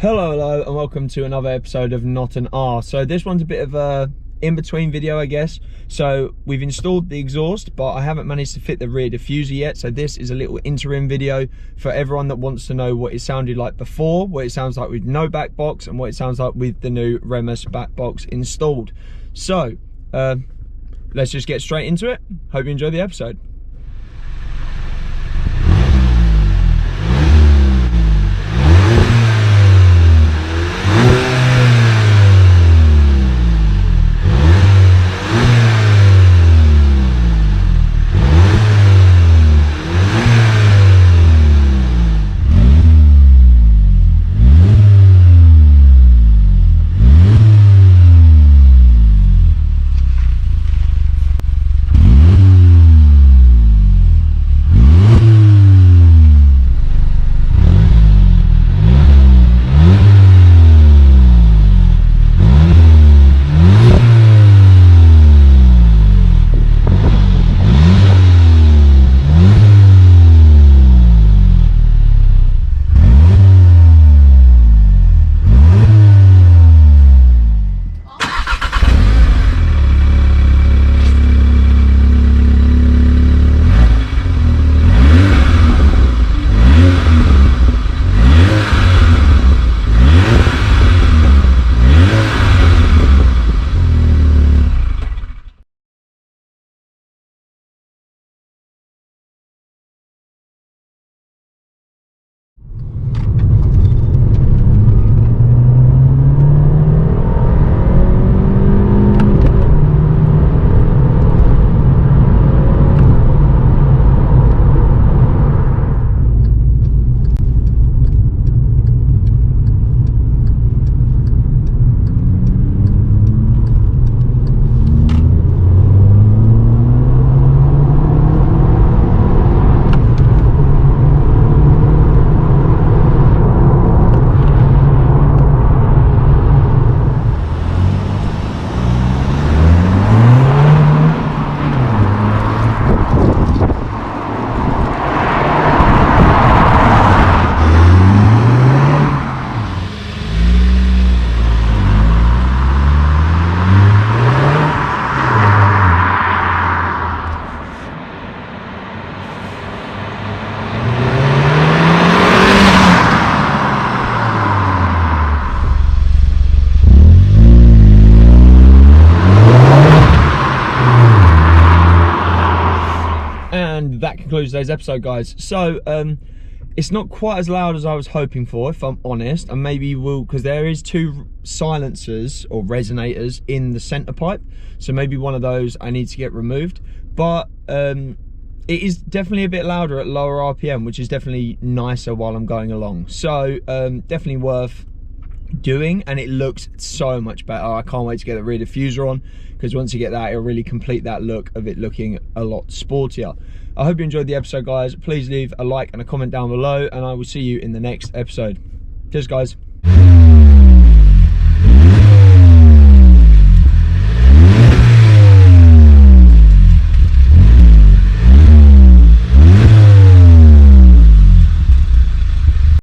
Hello and welcome to another episode of NOTaR. So this one's a bit of a in-between video, I guess. So we've installed the exhaust, but I haven't managed to fit the rear diffuser yet. So this is a little interim video for everyone that wants to know what it sounded like before, what it sounds like with no back box, and what it sounds like with the new Remus Backbox installed. So let's just get straight into it. Hope you enjoy the episode. And that concludes today's episode, guys. So it's not quite as loud as I was hoping for, if I'm honest, and maybe will, because there is two silencers or resonators in the center pipe, so maybe one of those I need to get removed. But it is definitely a bit louder at lower RPM, which is definitely nicer while I'm going along. So definitely worth doing, and it looks so much better. I can't wait to get the rear diffuser on, because once you get that, it'll really complete that look of it looking a lot sportier. I hope you enjoyed the episode, guys. Please leave a like and a comment down below, and I will see you in the next episode. Cheers, guys.